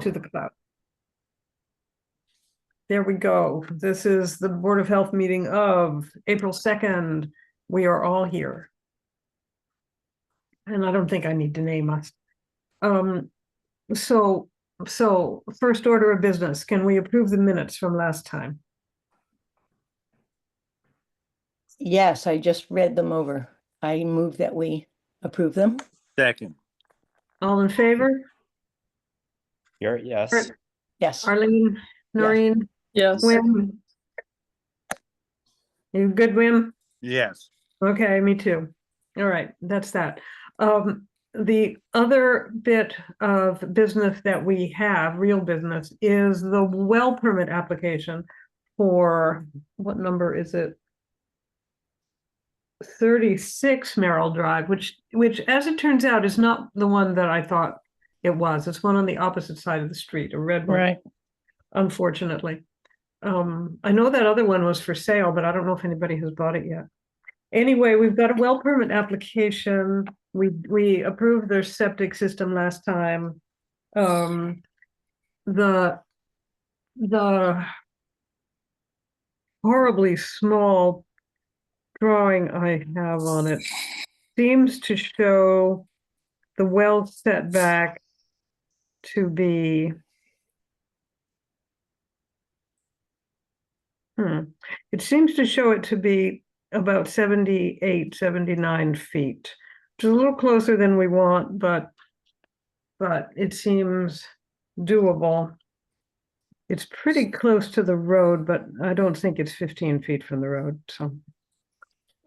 to the cloud. There we go. This is the Board of Health meeting of April 2nd. We are all here. And I don't think I need to name us. So first order of business, can we approve the minutes from last time? Yes, I just read them over. I move that we approve them. Second. All in favor? Yes. Yes. Arlene, Noreen, Yes. Wim? You good, Wim? Yes. Okay, me too. All right, that's that. The other bit of business that we have, real business, is the well permit application for, what number is it? 36 Merrill Drive, which as it turns out is not the one that I thought it was. It's one on the opposite side of the street, a red one. Right. Unfortunately. I know that other one was for sale, but I don't know if anybody has bought it yet. Anyway, we've got a well permit application. We approved their septic system last time. The horribly small drawing I have on it seems to show the well setback to be it seems to show it to be about 78, 79 feet, which is a little closer than we want, but it seems doable. It's pretty close to the road, but I don't think it's 15 feet from the road. So,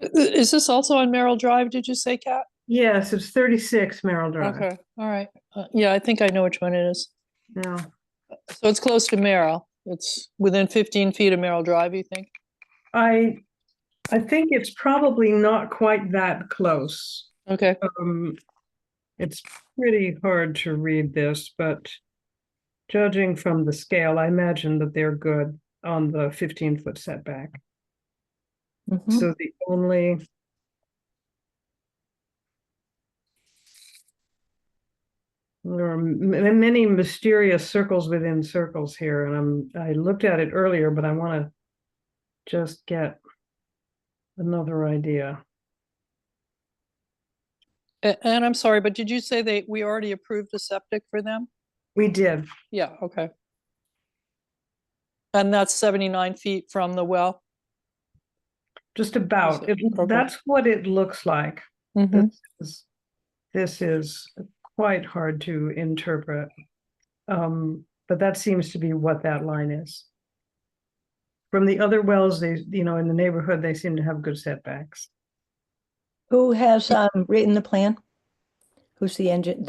Is this also on Merrill Drive, did you say, Kat? yes, it's 36 Merrill Drive. Okay, all right. Yeah, I think I know which one it is. Yeah. So it's close to Merrill. It's within 15 feet of Merrill Drive, you think? I think it's probably not quite that close. Okay, It's pretty hard to read this, but judging from the scale, I imagine that they're good on the 15-foot setback. Mhm. So the only there are many mysterious circles within circles here, and I looked at it earlier, but I want to just get another idea. and I'm sorry, but did you say we already approved the septic for them? We did. Yeah, okay. And that's 79 feet from the well? Just about. Okay. That's what it looks like. Mhm. This is quite hard to interpret. But that seems to be what that line is. From the other wells, they, in the neighborhood, they seem to have good setbacks. Who has written the plan? Who's the engine?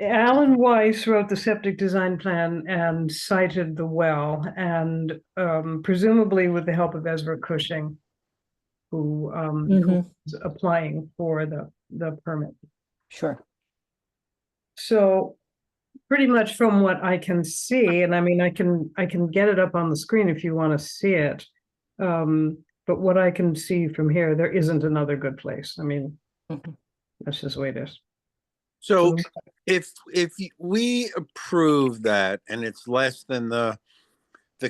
Alan Weiss wrote the septic design plan and cited the well, and presumably with the help of Ezra Cushing, who was applying for the permit. Sure. So pretty much from what I can see, and I mean, I can get it up on the screen if you want to see it. But what I can see from here, there isn't another good place. I mean, that's just the way it is. So if we approve that and it's less than the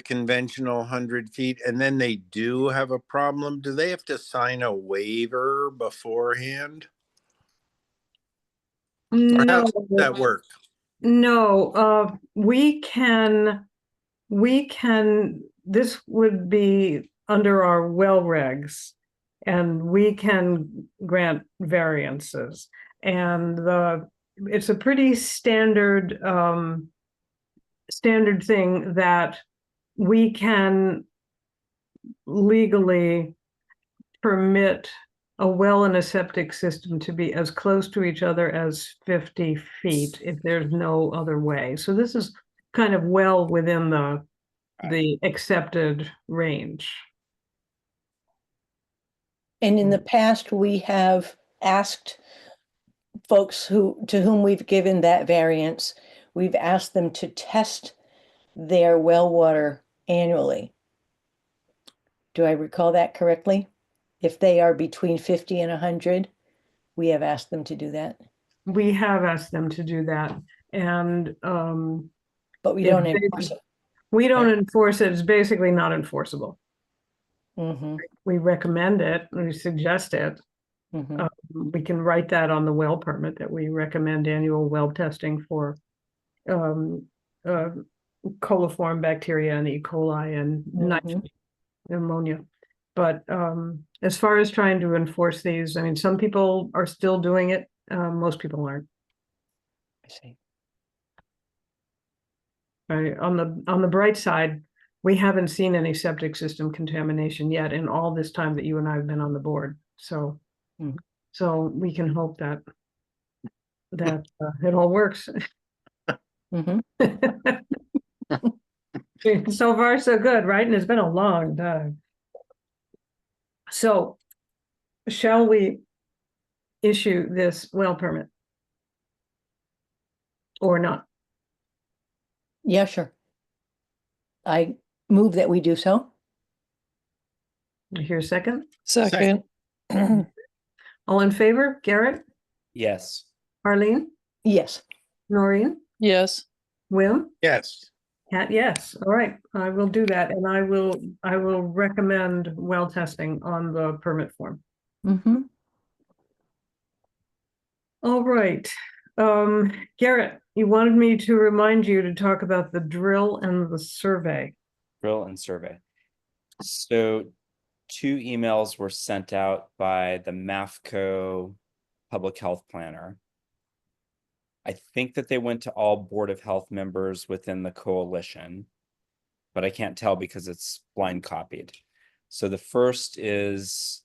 conventional 100 feet, and then they do have a problem, do they have to sign a waiver beforehand? No, how does that work? No, we can, this would be under our well regs, and we can grant variances. And it's a pretty standard thing that we can legally permit a well and a septic system to be as close to each other as 50 feet if there's no other way. So this is kind of well within the accepted range. And in the past, we have asked folks to whom we've given that variance, we've asked them to test their well water annually. Do I recall that correctly? If they are between 50 and 100, we have asked them to do that. We have asked them to do that. And but we It's don't basic. enforce it. We don't enforce it. It's basically not enforceable. Mhm, We recommend it, we suggest it. mhm. We can write that on the well permit that we recommend annual well testing for um, uh, coliform bacteria and E. coli and nitrogen ammonia. But as far as trying to enforce these, I mean, some people are still doing it. Most people aren't. I see. Right? On the bright side, we haven't seen any septic system contamination yet in all this time that you and I have been on the board. So, Mhm. so we can hope that it all works. Mhm. So far, so good, right? And it's been a long time. So, shall we issue this well permit? Or not? Yeah, sure. I move that we do so. Here, second. Second. All in favor? Garrett, Yes. Arlene, Yes. Noreen, Yes. Will, Yes. Kat, yes. All right, I will do that, and I will recommend well testing on the permit form. Mm-hmm. All right. Garrett, you wanted me to remind you to talk about the drill and the survey. Drill and survey. So 2 emails were sent out by the MAFCO public health planner. I think that they went to all Board of Health members within the coalition, but I can't tell because it's blind copied. So the first is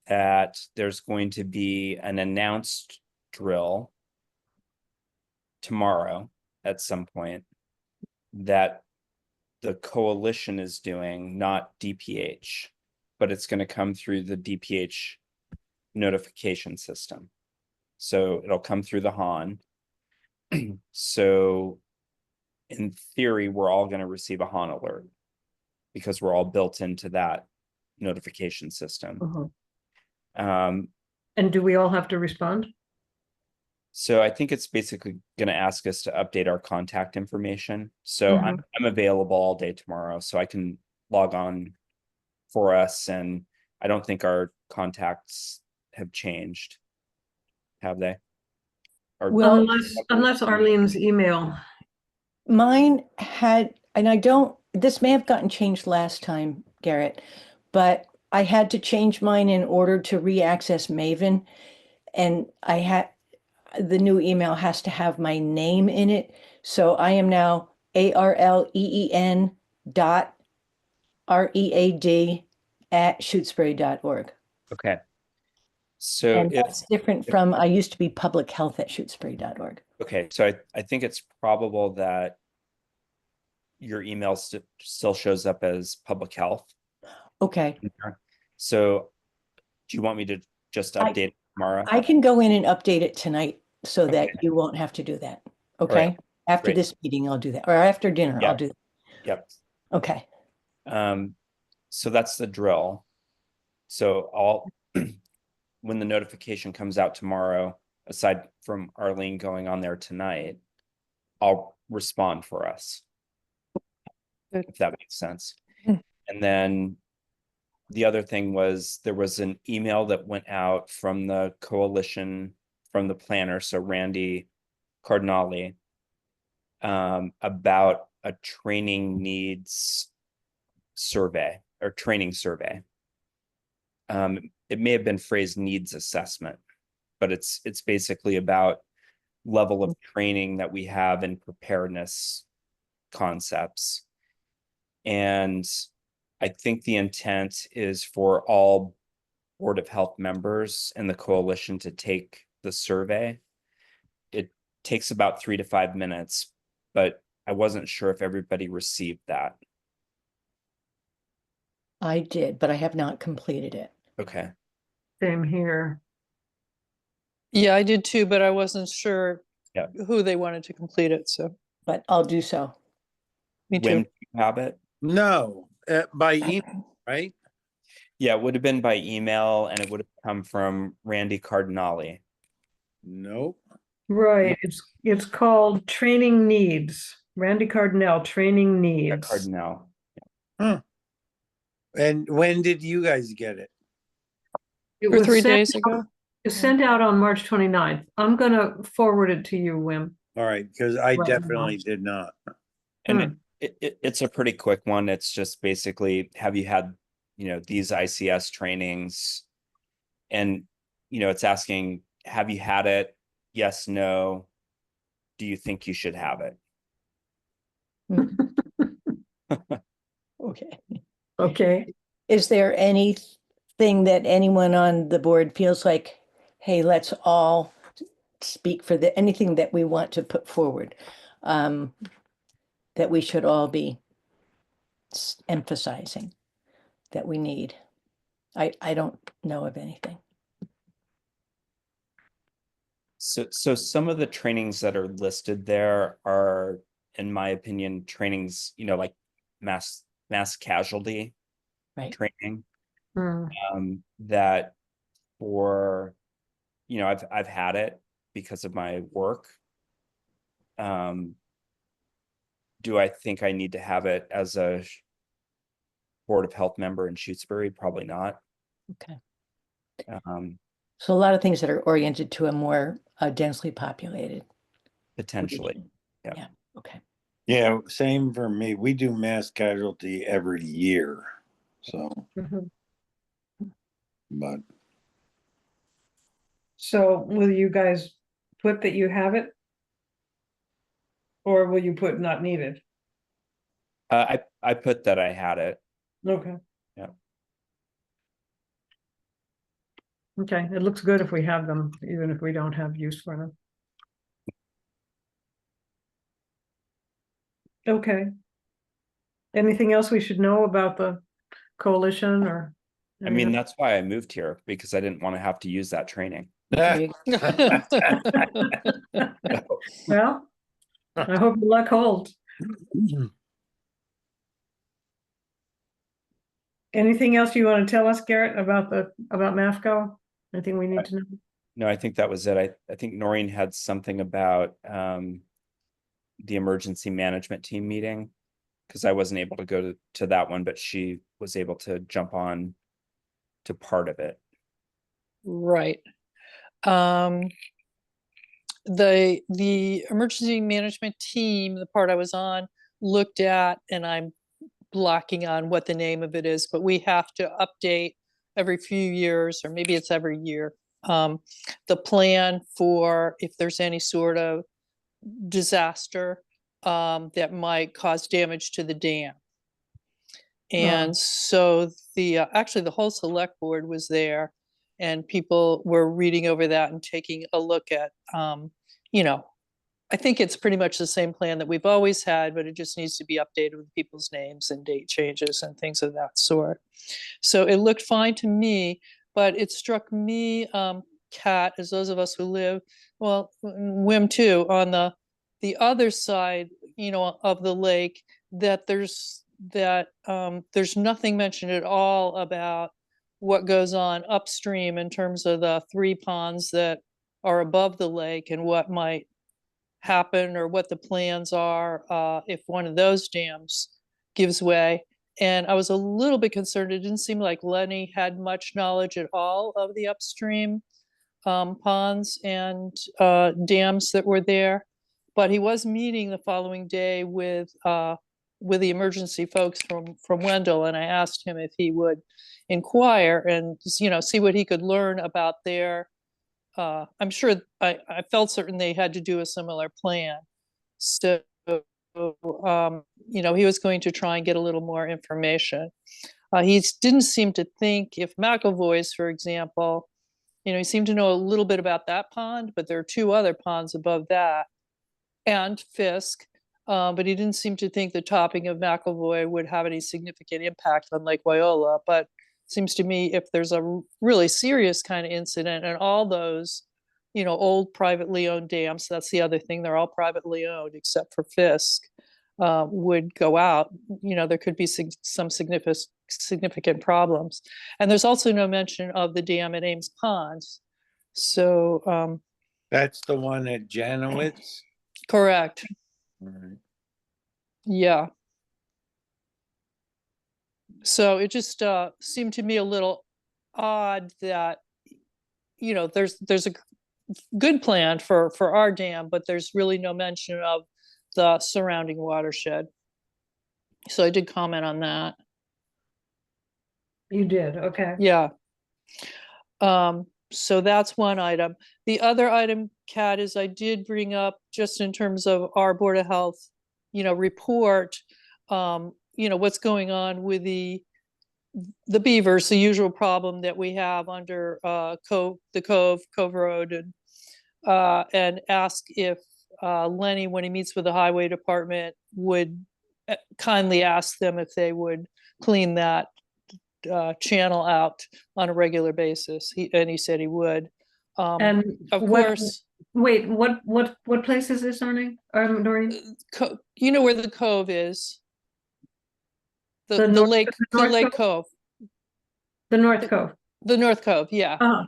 that there's going to be an announced drill tomorrow at some point that the coalition is doing, not DPH, but it's going to come through the DPH notification system. So it'll come through the HON. So in theory, we're all going to receive a HON alert because we're all built into that notification system. And do we all have to respond? So I think it's basically going to ask us to update our contact information. So I'm available all day tomorrow, so I can log on for us. And I don't think our contacts have changed, have they? Well, Unless Arlene's email. mine had, and this may have gotten changed last time, Garrett, but I had to change mine in order to re-access Maven. And the new email has to have my name in it. So I am now arleen.read@shutesbury.org. Okay. So And that's different from, I used to be public health at shutesbury.org. Okay, so I think it's probable that your email still shows up as public health. Okay. So do you want me to just update it tomorrow? I can go in and update it tonight so that you won't have to do that. Okay. Right. After Great. this meeting, I'll do that. Or after dinner, I'll do that. Yep. Okay. So that's the drill. So when the notification comes out tomorrow, aside from Arlene going on there tonight, I'll respond for us. Good. If that makes sense. And then the other thing was there was an email that went out from the coalition, from the planner, so Randy Cardinale, about a training needs survey or training survey. It may have been phrased needs assessment, but it's basically about level of training that we have in preparedness concepts. And I think the intent is for all Board of Health members and the coalition to take the survey. It takes about 3 to 5 minutes, but I wasn't sure if everybody received that. I did, but I have not completed it. Okay. Same here. Yeah, I did too, but I wasn't sure Yeah. who they wanted to complete it, so But I'll do so. me When too. you have it? No, by email, right? Yeah, it would have been by email and it would have come from Randy Cardinale. Nope. Right, it's called training needs. Randy Cardinal, training at needs. Cardinal. Huh. And when did you guys get it? It For was 3 days ago. it was sent out on March 29th. I'm gonna forward it to you, Wim. All right, because I Right. definitely did not. And it's a pretty quick one. It's just basically, have you had, these ICS trainings? And, it's asking, have you had it? Yes, no. Do you think you should have it? Okay. Okay. Is there anything that anyone on the board feels like, hey, let's all speak for anything that we want to put forward, that we should all be emphasizing that we need? I don't know of anything. So some of the trainings that are listed there are, in my opinion, trainings, like mass casualty Right. training. Hmm. That for, I've had it because of my work. Do I think I need to have it as a Board of Health member in Shutesbury? Probably not. Okay. So a lot of things that are oriented to a more densely populated Potentially. region. Yeah. Yeah. Okay. Yeah, same for me. We do mass casualty every year. So, Mhm. but So will you guys put that you have it? Or will you put not needed? I put that I had it. Okay. Yeah. Okay, it looks good if we have them, even if we don't have use for them. Okay. Anything else we should know about the coalition or? I mean, that's why I moved here, because I didn't want to have to use that training. There you Well, I hope your luck holds. Anything else you want to tell us, Garrett, about MAFCO? Anything we need to know? No, I think that was it. I think Noreen had something about the emergency management team meeting, because I wasn't able to go to that one, but she was able to jump on to part of it. Right. The emergency management team, the part I was on, looked at, and I'm blocking on what the name of it is, but we have to update every few years, or maybe it's every year, the plan for if there's any sort of disaster that might cause damage to the dam. And so actually the whole select board was there, and people were reading over that and taking a look at, I think it's pretty much the same plan that we've always had, but it just needs to be updated with people's names and date changes and things of that sort. So it looked fine to me, but it struck me, Kat, as those of us who live, well, Wim too, on the other side, of the lake, that there's nothing mentioned at all about what goes on upstream in terms of the 3 ponds that are above the lake, and what might happen, or what the plans are if one of those dams gives way. And I was a little bit concerned. It didn't seem like Lenny had much knowledge at all of the upstream ponds and dams that were there. But he was meeting the following day with the emergency folks from Wendell, and I asked him if he would inquire and see what he could learn about their. I'm sure I felt certain they had to do a similar plan. So he was going to try and get a little more information. He didn't seem to think, if McElvoy's, for example, he seemed to know a little bit about that pond, but there are 2 other ponds above that, and Fisk. But he didn't seem to think the topping of McElvoy would have any significant impact on Lake Wyola. But it seems to me, if there's a really serious kind of incident, and all those, old privately owned dams, that's the other thing, they're all privately owned except for Fisk, would go out, there could be some significant problems. And there's also no mention of the dam at Ames Pond. So that's the one at Janowitz. correct. All right. Yeah. So it just seemed to me a little odd that, you know, there's a good plan for our dam, but there's really no mention of the surrounding watershed. So I did comment on that. You did, okay. Yeah. So that's one item. The other item, Kat, is I did bring up just in terms of our Board of Health, you know, report, you know, what's going on with the beavers, the usual problem that we have under the Cove Road, and ask if Lenny, when he meets with the highway department, would kindly ask them if they would clean that channel out on a regular basis. He said he would. And Of what, course, wait, what place is this, Arnie? Doreen? you know where the cove is. The The north- lake, the the North Lake Cove? Cove, The North Cove. the North Cove. Yeah. Uh,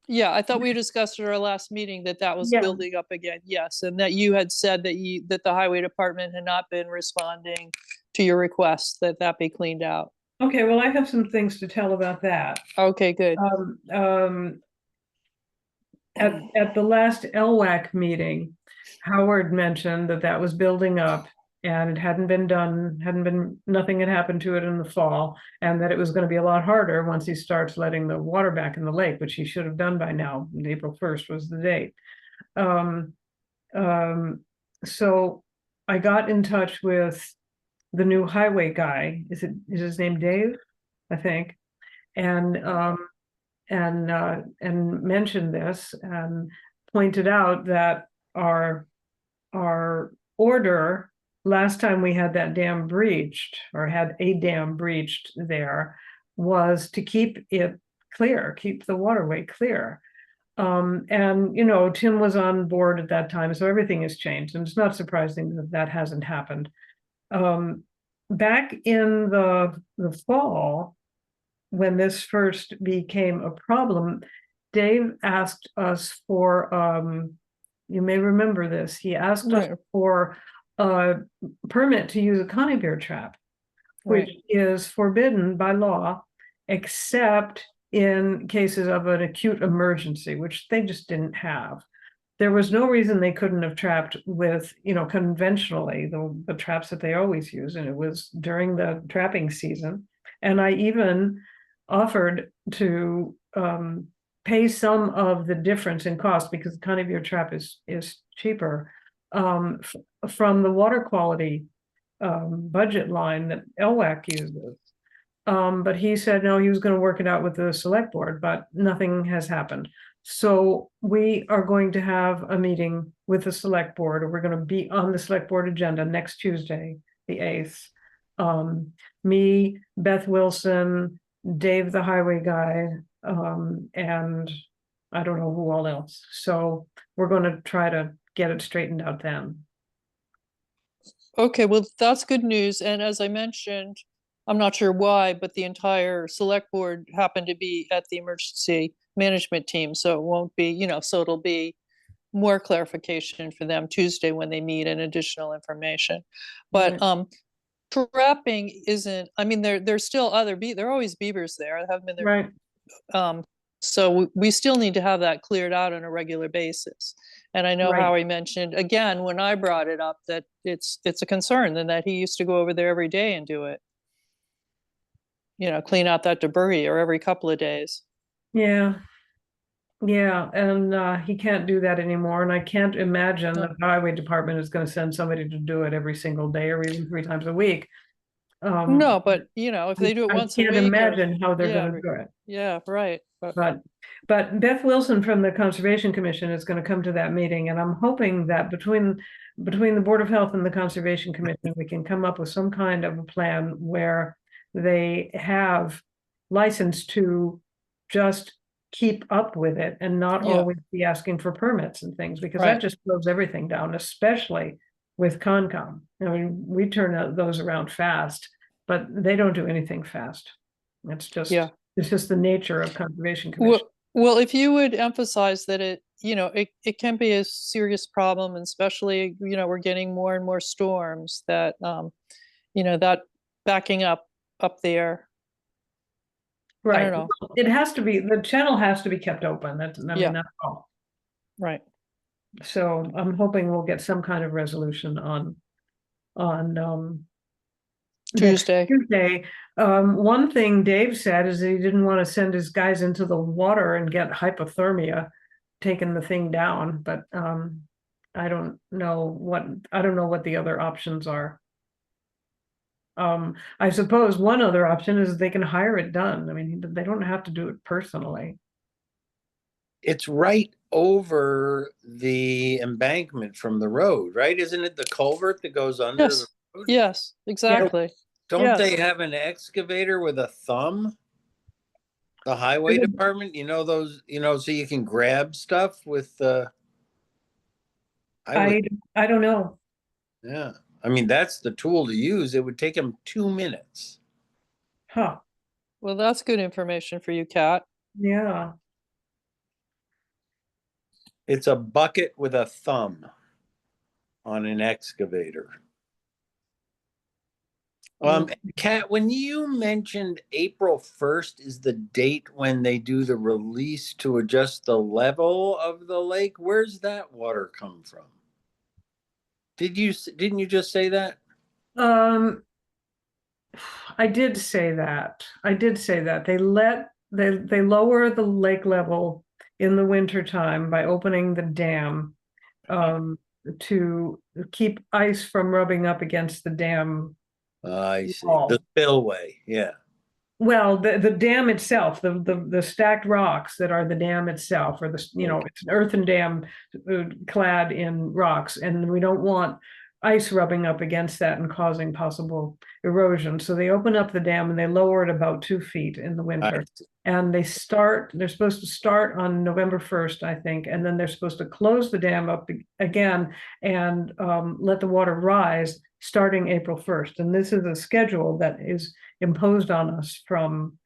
Yeah, I thought we discussed at our last meeting that that was Yeah. building up again. Yes, and that you had said that the highway department had not been responding to your request that that be cleaned out. okay, well, I have some things to tell about that. Okay, good. At the last LWAC meeting, Howard mentioned that that was building up and it hadn't been done, nothing had happened to it in the fall, and that it was going to be a lot harder once he starts letting the water back in the lake, which he should have done by now. April 1st was the date. So I got in touch with the new highway guy. Is his name Dave? I think. And mentioned this and pointed out that our order last time we had that dam breached or had a dam breached there was to keep it clear, keep the waterway clear. And you know, Tim was on board at that time, so everything has changed, and it's not surprising that that hasn't happened. Back in the fall, when this first became a problem, Dave asked us for, you may remember this, he asked us Right. for a permit to use a conibear trap, which Right. is forbidden by law, except in cases of an acute emergency, which they just didn't have. There was no reason they couldn't have trapped with, you know, conventionally, the traps that they always use, and it was during the trapping season. And I even offered to pay some of the difference in cost, because the conibear trap is cheaper, from the water quality budget line that LWAC uses. But he said no, he was going to work it out with the select board, but nothing has happened. So we are going to have a meeting with the select board, or we're going to be on the select board agenda next Tuesday, the 8th. Me, Beth Wilson, Dave, the highway guy, and I don't know who all else. So we're going to try to get it straightened out then. Okay, well, that's good news. And as I mentioned, I'm not sure why, but the entire select board happened to be at the emergency management team. So it won't be, you know, so it'll be more clarification for them Tuesday when they meet and additional information. But trapping isn't, I mean, there's still there are always beavers there. I haven't been there. Right. So we still need to have that cleared out on a regular basis. And I know Right. Howie mentioned again, when I brought it up, that it's a concern, and that he used to go over there every day and do it. You know, clean out that debris, or every couple of days. Yeah. Yeah, and he can't do that anymore, and I can't imagine No. the highway department is going to send somebody to do it every single day or even 3 times a week. No, but you know, if they do it once a I week. can't imagine how they're yeah, going to do it. Yeah, right. But Beth Wilson from the Conservation Commission is going to come to that meeting, and I'm hoping that between the Board of Health and the Conservation Commission, we can come up with some kind of a plan where they have license to just keep up with it and not Yeah. always be asking for permits and things, because Right. that just slows everything down, especially with Concom. I mean, we turn those around fast, but they don't do anything fast. It's just Yeah. it's just the nature of Conservation Commission. Well, if you would emphasize that it can be a serious problem, and especially, we're getting more and more storms that, that backing up there. I Right. don't know. It has to be, the channel has to be kept open. I Yeah. mean, that's all. Right. So I'm hoping we'll get some kind of resolution on next Tuesday. Tuesday. One thing Dave said is that he didn't want to send his guys into the water and get hypothermia, taking the thing down, but I don't know what the other options are. I suppose one other option is they can hire it done. I mean, they don't have to do it personally. It's right over the embankment from the road, right? Isn't it the culvert that goes under the Yes. road? Yes, exactly. Don't they Yes. have an excavator with a thumb? The highway department, those, so you can grab stuff with the. I don't know. Yeah. I mean, that's the tool to use. It would take them 2 minutes. Huh. Well, that's good information for you, Kat. Yeah. It's a bucket with a thumb on an excavator. Kat, when you mentioned April 1st is the date when they do the release to adjust the level of the lake, where's that water come from? Didn't you just say that? I did say that. They lower the lake level in the wintertime by opening the dam to keep ice from rubbing up against the dam I see. wall. The spillway. Yeah. Well, the dam itself, the stacked rocks that are the dam itself, or it's an earthen dam clad in rocks, and we don't want ice rubbing up against that and causing possible erosion. So they open up the dam and they lower it about 2 feet in the winter. And they're supposed to start on November 1st, I think, and then they're supposed to close the dam up again and let the water rise starting April 1st. And this is a schedule that is imposed on us from,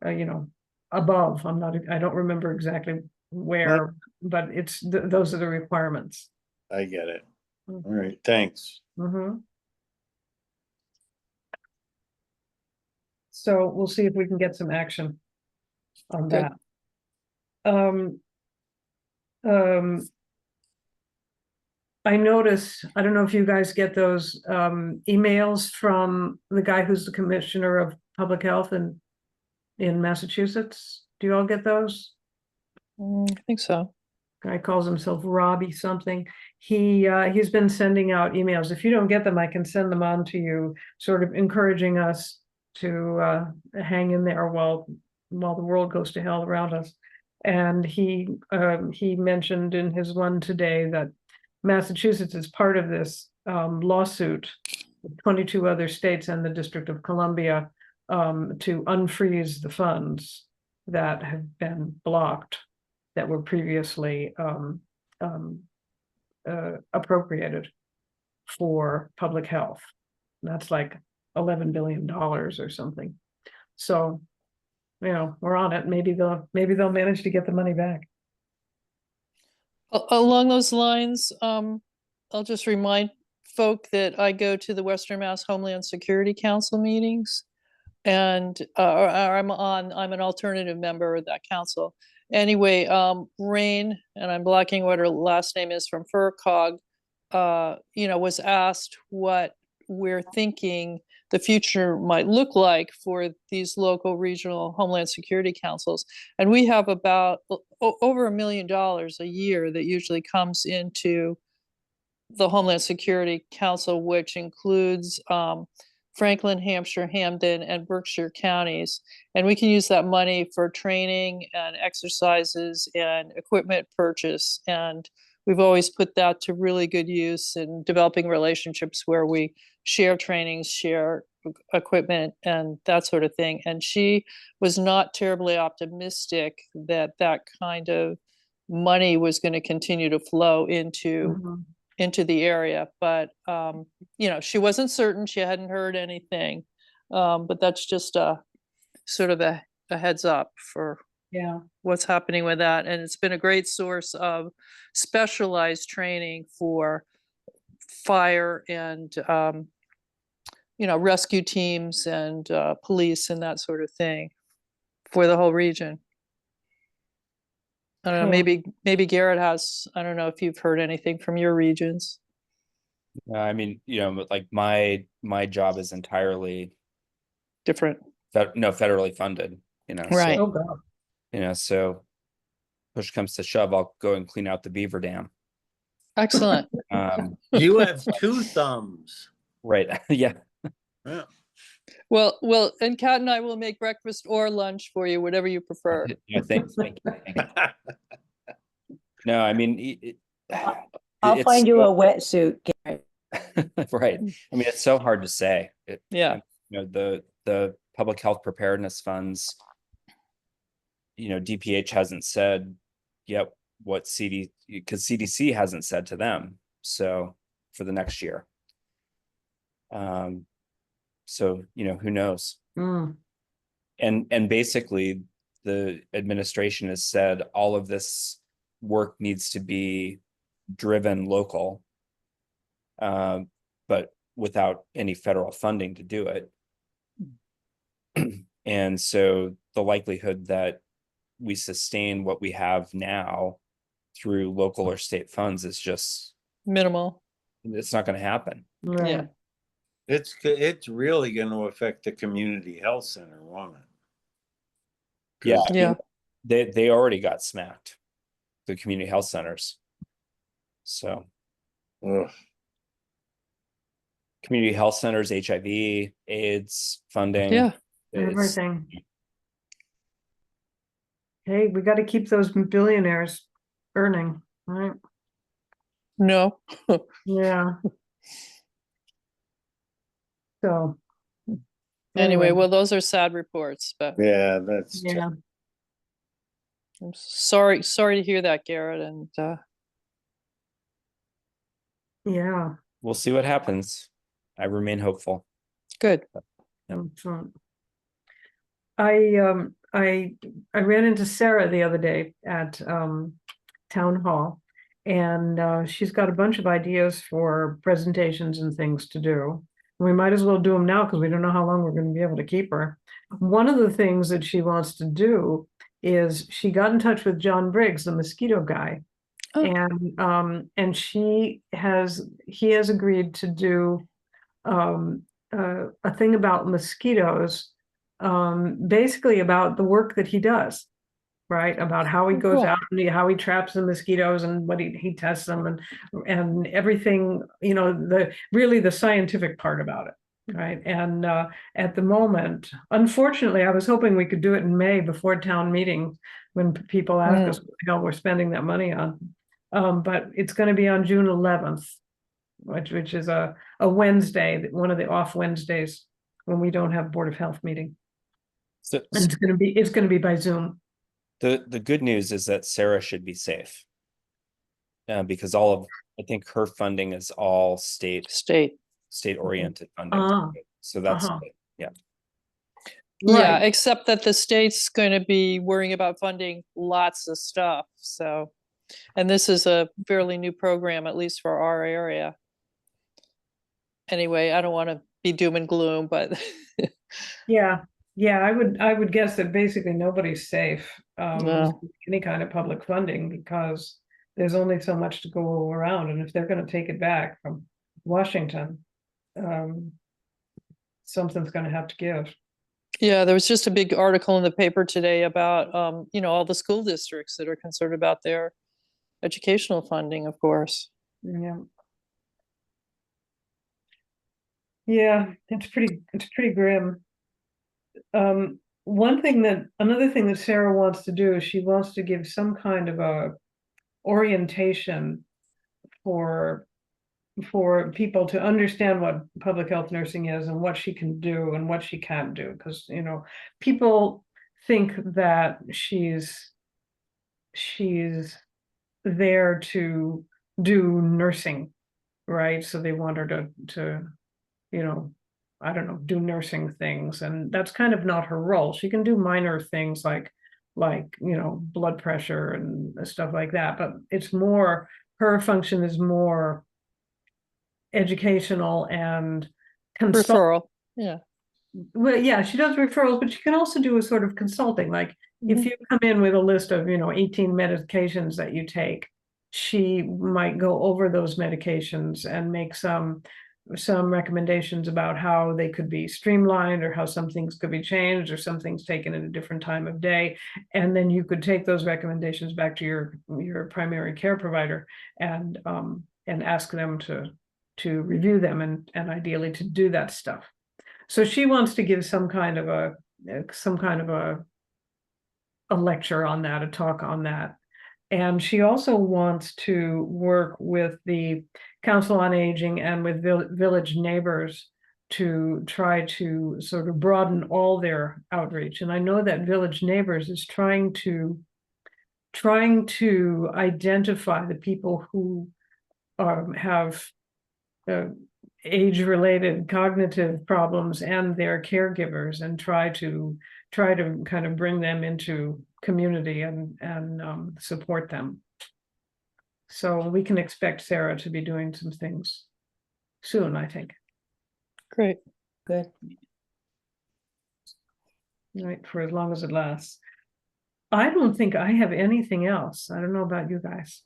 above. I don't remember exactly where, but those are the requirements. I get it. All right, thanks. So we'll see if we can get some action on Good. that. I notice, I don't know if you guys get those emails from the guy who's the commissioner of public health in Massachusetts. Do you all get those? I think so. Guy calls himself Robbie something. He's been sending out emails. If you don't get them, I can send them on to you, sort of encouraging us to hang in there while the world goes to hell around us. And he mentioned in his one today that Massachusetts is part of this lawsuit with 22 other states and the District of Columbia to unfreeze the funds that have been blocked, that were previously appropriated for public health. That's like $11 billion or something. So, we're on it. Maybe they'll manage to get the money back. Along those lines, I'll just remind folk that I go to the Western Mass Homeland Security Council meetings, and I'm an alternative member of that council. Anyway, Rain, and I'm blocking what her last name is, from FERCog, was asked what we're thinking the future might look like for these local regional Homeland Security Councils. And we have about over $1 million a year that usually comes into the Homeland Security Council, which includes Franklin, Hampshire, Hampden, and Berkshire counties. And we can use that money for training and exercises and equipment purchase. And we've always put that to really good use in developing relationships where we share trainings, share equipment, and that sort of thing. And she was not terribly optimistic that that kind of money was going to continue to flow into the area, but she wasn't certain. She hadn't heard anything, but that's just a sort of a heads up for Yeah. what's happening with that. And it's been a great source of specialized training for fire and, rescue teams and police and that sort of thing for the whole region. I don't know, Cool. maybe Garrett has, I don't know if you've heard anything from your regions. I mean, like my job is entirely Different. federally funded, Right. so, Oh, God. so push comes to shove, I'll go and clean out the beaver dam. Excellent. You have two thumbs. Right. Yeah. Yeah. Well, and Kat and I will make breakfast or lunch for you, whatever you prefer. I think. Thank you. No, I mean, I'll it's find you a so- wetsuit, Garrett. right. I mean, it's so hard to say. Yeah. The public health preparedness funds, DPH hasn't said yet what because CDC hasn't said to them. So for the next year. So, who knows? Mm. And basically the administration has said all of this work needs to be driven local, but without any federal funding to do it. And so the likelihood that we sustain what we have now through local or state funds is just, Minimal. it's not going to happen. Right. Yeah. It's really going to affect the community health center, won't it? Yeah. 'Cause- Yeah. They already got smacked, the community health centers. So Ugh. community health centers, HIV, AIDS funding. Yeah. it's- Everything. Hey, we got to keep those billionaires earning, right? No. Yeah. So. Anyway, well, those are sad reports, but Yeah, that's Yeah. I'm sorry to hear that, Garrett. And Yeah. We'll see what happens. I remain hopeful. good. Excellent. I ran into Sarah the other day at town hall, and she's got a bunch of ideas for presentations and things to do. We might as well do them now because we don't know how long we're going to be able to keep her. One of the things that she wants to do is she got in touch with John Briggs, the mosquito guy, Oh. and he has agreed to do a thing about mosquitoes, basically about the work that he does, right? About how he Oh, goes cool. out and how he traps the mosquitoes and what he tests them and everything, really the scientific part about it, right? And at the moment, unfortunately, I was hoping we could do it in May before town meeting when people ask us what the hell we're spending that money on. But it's going to be on June 11th, which is a Wednesday, one of the off Wednesdays when we don't have Board of Health meeting. So And it's gonna be by Zoom. the good news is that Sarah should be safe. Because I think her funding is all state oriented funding. Ah, So that's uh-huh. good. Yeah. Yeah, Right. except that the state's going to be worrying about funding lots of stuff. So, and this is a fairly new program, at least for our area. Anyway, I don't want to be doom and gloom, but Yeah, I would guess that basically nobody's safe, No. with any kind of public funding because there's only so much to go around, and if they're gonna take it back from Washington, something's gonna have to give. yeah, there was just a big article in the paper today about, all the school districts that are concerned about their educational funding, of course. Yeah. Yeah, it's pretty grim. Another thing that Sarah wants to do is she wants to give some kind of a orientation for people to understand what public health nursing is and what she can do and what she can't do. Because, people think that she's there to do nursing, right? So they want her to, I don't know, do nursing things. And that's kind of not her role. She can do minor things like like, blood pressure and stuff like that, but it's more, her function is more educational and consult. Referral, yeah. Well, yeah, she does referrals, but she can also do a sort of consulting. Like if Mhm. you come in with a list of, 18 medications that you take, she might go over those medications and make some recommendations about how they could be streamlined, or how some things could be changed, or some things taken at a different time of day. And then you could take those recommendations back to your primary care provider and ask them to review them and ideally to do that stuff. So she wants to give some kind of a lecture on that, a talk on that. And she also wants to work with the Council on Aging and with village neighbors to try to sort of broaden all their outreach. And I know that Village Neighbors is trying to identify the people who have age-related cognitive problems and their caregivers, and try to kind of bring them into community and support them. So we can expect Sarah to be doing some things soon, I think. Great. Good. Right, for as long as it lasts. I don't think I have anything else. I don't know about you guys.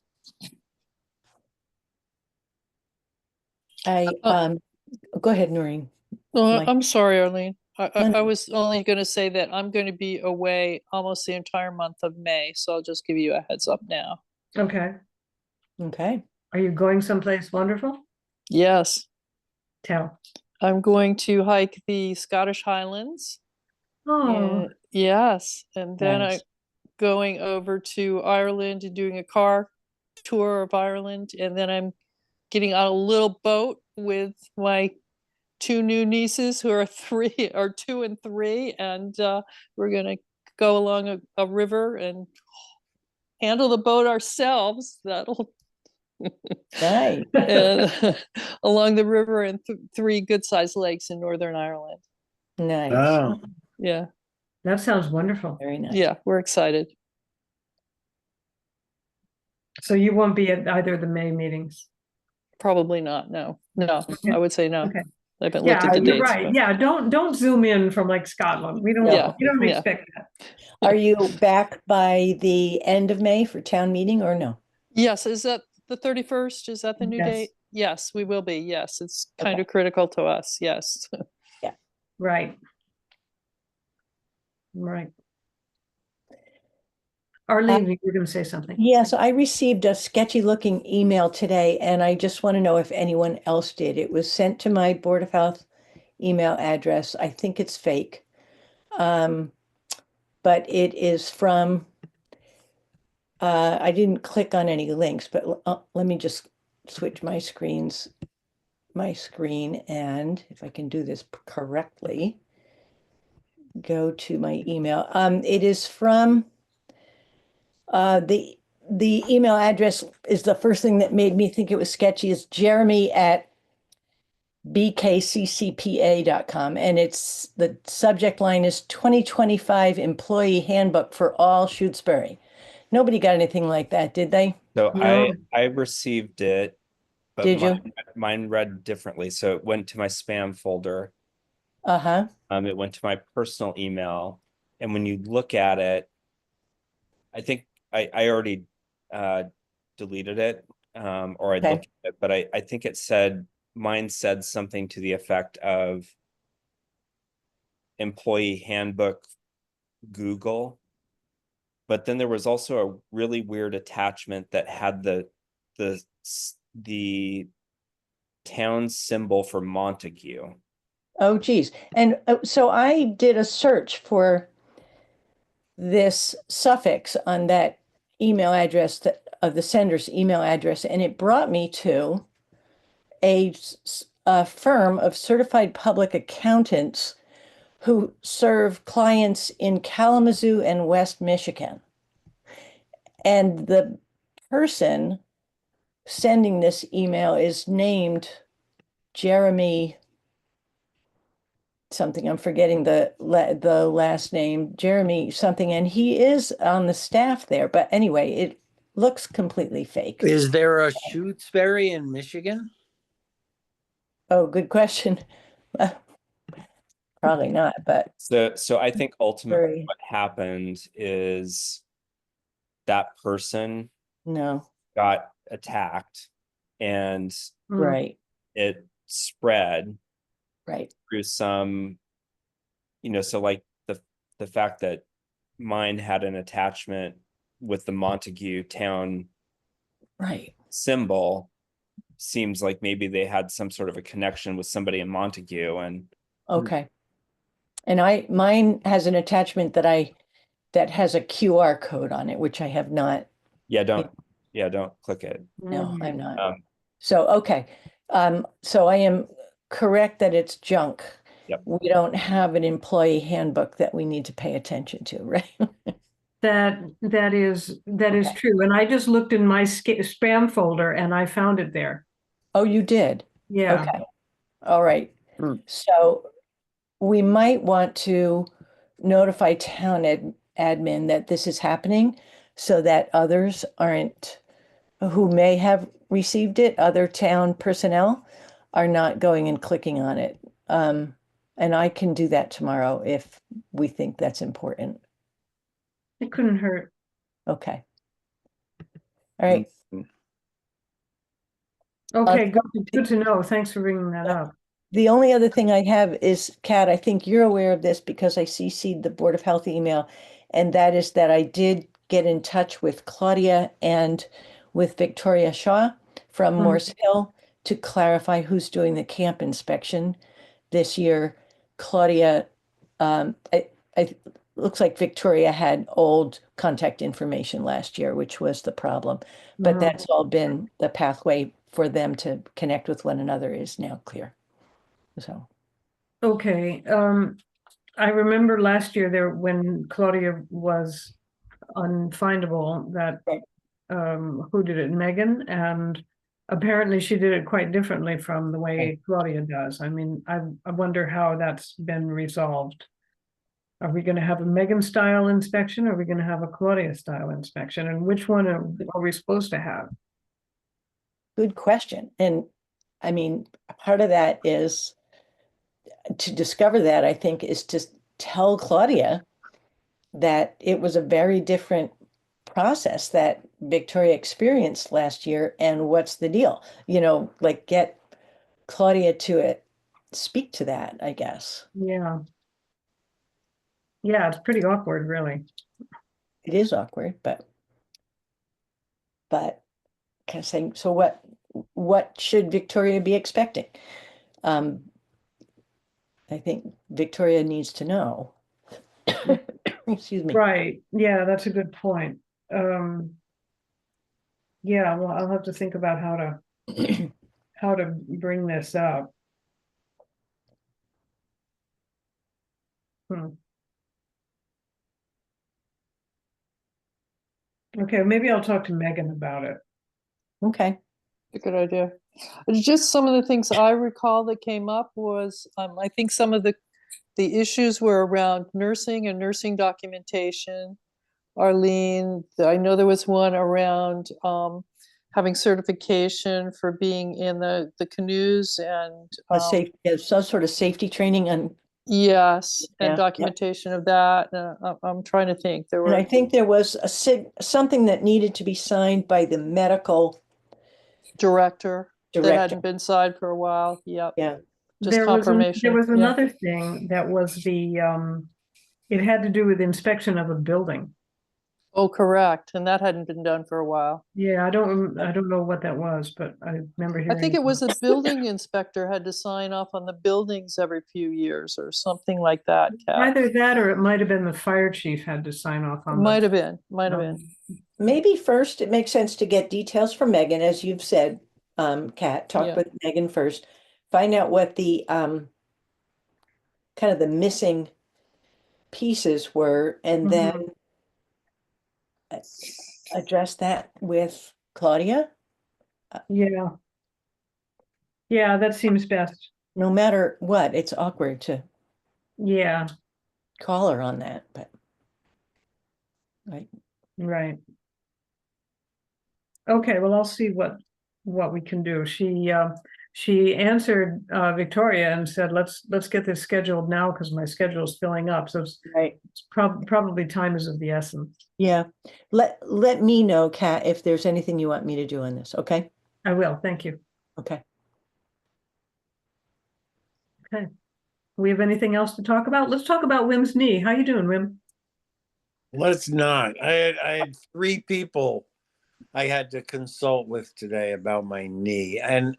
Go ahead, Noreen. Mike. I'm sorry, Arlene. No, no. I was only going to say that I'm going to be away almost the entire month of May, so I'll just give you a heads up now. Okay. Okay. Are you going someplace wonderful? Yes, Tell. I'm going to hike the Scottish Highlands. Oh, Yes, and then I'm Nice. going over to Ireland and doing a car tour of Ireland, and then I'm getting on a little boat with my two new nieces who are 2 and 3, and we're gonna go along a river and handle the boat ourselves. That'll Nice. and along the river and 3 good-sized lakes in Northern Ireland. Nice. Oh, Yeah, that sounds wonderful. Very nice. yeah, we're excited. So you won't be at either of the May meetings? Probably not. No, I would say no. Okay. I haven't looked Yeah, at the you're dates. right. But Yeah, don't zoom in from like Scotland. We don't Yeah, yeah. expect that. Are you back by the end of May for town meeting or no? Yes, is that the 31st? Is that the new Yes. date? Yes, we will be. Yes, it's kind Okay. of critical to us. Yes. Right. Right. Arlene, you were going to say something. Yeah, so I received a sketchy looking email today, and I just want to know if anyone else did. It was sent to my Board of Health email address. I think it's fake. But it is from, I didn't click on any links, but let me just switch my screen, and if I can do this correctly, go to my email. It is from the email address is the first thing that made me think it was sketchy, is jeremy@bkccpa.com, and it's the subject line is 2025 Employee Handbook for all Shutesbury. Nobody got anything like that, did they? So No. I received it, but Did you? mine read differently. So it went to my spam folder. Uh-huh. It went to my personal email. And when you look at it, I think I already deleted it, or I'd Okay. looked at it, but I think mine said something to the effect of Employee Handbook Google. But then there was also a really weird attachment that had the town symbol for Montague. Oh, geez. And so I did a search for this suffix on that email address, of the sender's email address, and it brought me to a firm of certified public accountants who serve clients in Kalamazoo and West Michigan. And the person sending this email is named Jeremy something, I'm forgetting the last name, Jeremy something, and he is on the staff there. But anyway, it looks completely fake. Is there a Shutesbury in Michigan? Oh, good question. Probably not, but So I think ultimately very, what happened is that person no, got attacked and Mm. right, it spread right. through some, so like the fact that mine had an attachment with the Montague town Right. symbol seems like maybe they had some sort of a connection with somebody in Montague, and Okay. And mine has an attachment that has a QR code on it, which I have not. yeah, don't click it. No, I'm not. Um, So, okay. So I am correct that it's junk. Yep. We don't have an employee handbook that we need to pay attention to, right? That is Okay. true. And I just looked in my spam folder and I found it there. Oh, you did? Yeah. Okay. All right. Hmm. So we might want to notify town admin that this is happening so that others aren't, who may have received it, other town personnel are not going and clicking on it. And I can do that tomorrow if we think that's important. It couldn't hurt. Okay. All right. Okay, good to know. Thanks for bringing that up. The only other thing I have is, Kat, I think you're aware of this because I CC'd the Board of Health email, and that is that I did get in touch with Claudia and with Victoria Shaw from Mhm. Morse Hill to clarify who's doing the camp inspection this year. Claudia, I looks like Victoria had old contact information last year, which was the problem. But Mhm. that's all been, the pathway for them to connect with one another is now clear. So, Okay, I remember last year there when Claudia was unfindable that Right. Who did it? Megan, and apparently she did it quite differently from the way Claudia does. I mean, I wonder how that's been resolved. Are we going to have a Megan style inspection? Or are we going to have a Claudia style inspection? And which one are we supposed to have? good question. And I mean, part of that is to discover that, I think, is to tell Claudia that it was a very different process that Victoria experienced last year and what's the deal? Like get Claudia to speak to that, I guess. Yeah. Yeah, it's pretty awkward, really. It is awkward, but kind of saying, so what should Victoria be expecting? I think Victoria needs to know. Excuse me. Right. Yeah, that's a good point. Yeah, well, I'll have to think about how to bring this up. Hmm. Okay, maybe I'll talk to Megan about it. Okay. A good idea. Just some of the things I recall that came up was, I think some of the issues were around nursing and nursing documentation. Arlene, I know there was one around having certification for being in the canoes and Some sort of safety training and yes, yeah, and yep. documentation of that. I'm trying to think. There And I were think there was something that needed to be signed by the medical director that director. hadn't been signed for a while. Yep. Yeah. Just There confirmation. was Yeah. another thing that was it had to do with inspection of a building. Oh, correct. And that hadn't been done for a while. Yeah, I don't know what that was, but I remember I hearing. think it was a building inspector had to sign off on the buildings every few years or something like that, Kat. Either that or it might have been the fire chief had to sign off on Might it. have been. Maybe first it makes sense to get details from Megan, as you've said, Kat, talk Yeah. with Megan first, find out what the kind of the missing pieces were, and then address that with Claudia. Yeah. Yeah, that seems best. No matter what, it's awkward to Yeah, call her on that, but. Right, right. Okay, well, I'll see what we can do. She answered Victoria and said, let's get this scheduled now because my schedule is filling up. So right. it's probably time is of the essence. Yeah, let me know, Kat, if there's anything you want me to do on this, okay? I will, thank you. Okay. Okay. We have anything else to talk about? Let's talk about Wim's knee. How you doing, Wim? Let's not. I had 3 people I had to consult with today about my knee, and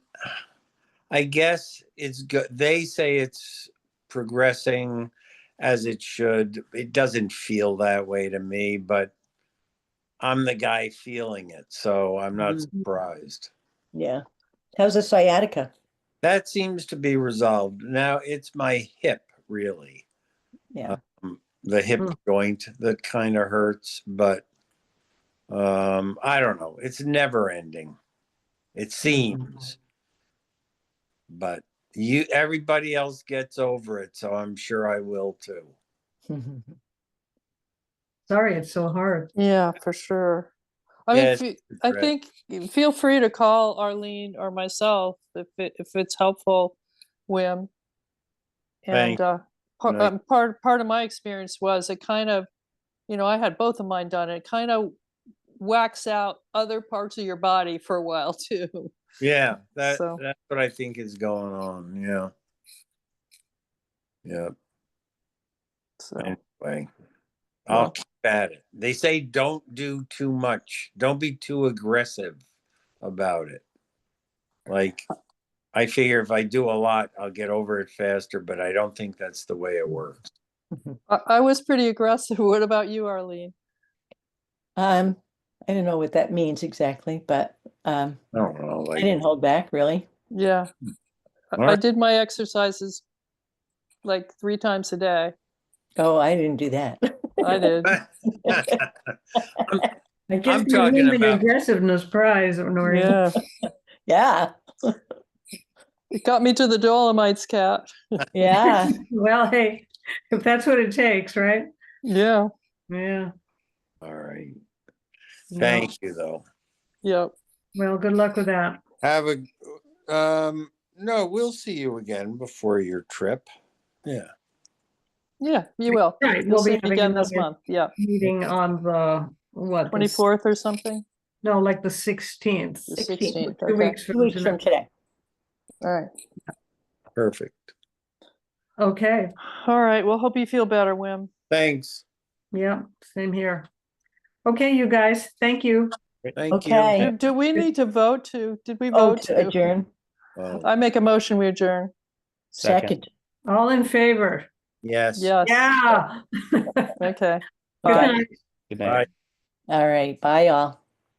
I guess it's good. They say it's progressing as it should. It doesn't feel that way to me, but I'm the guy feeling it, so I'm not Mhm. surprised. Yeah. How's the sciatica? That seems to be resolved. Now it's my hip, really. Yeah. The hip Hmm. joint that kind of hurts, but I don't know. It's never ending. It seems, but everybody else gets over it, so I'm sure I will too. Sorry, it's so hard. Yeah, for sure. I mean, Yes, I right. think feel free to call Arlene or myself if it's helpful, Wim. And Thank part you. part of my experience was it kind of, I had both of mine done. It kind of whacks out other parts of your body for a while too. Yeah, that's So what I think is going on. Yeah. Yeah. so Anyway, I'll well, keep at it. They say don't do too much. Don't be too aggressive about it. Like, I figure if I do a lot, I'll get over it faster, but I don't think that's the way it works. I was pretty aggressive. What about you, Arlene? I don't know what that means exactly, but I don't know. I Like, didn't hold back, really. Yeah, all I right. did my exercises like 3 times a day. Oh, I didn't do that. I did. I guess I'm you talking win the about aggressiveness prize, Noreen. Yeah, Yeah, it got me to the Dolomites, Cat. yeah. Well, hey, if that's what it takes, right? Yeah, Yeah. all right. No. Thank you, though. yep. Well, good luck with that. Have a no, we'll see you again before your trip. Yeah. Yeah, you will. Right, You'll we'll be see me having again this another month. Yeah, meeting on the, what? 24th or something. No, like the 16th. The 16th. 16th. 2 Okay. weeks 2 from weeks from tonight. today. All right. Perfect. Okay, All right. Well, hope you feel better, Wim. Thanks. yeah, same here. Okay, you guys, thank you. Thank you. Okay. Do we need to vote to? Did we Oh, vote to to? adjourn. Oh, I make a motion. We adjourn. Second. All in favor? yes. Yes. Yeah. Okay. Good Bye. night. Good Bye. night. All right. Bye, y'all.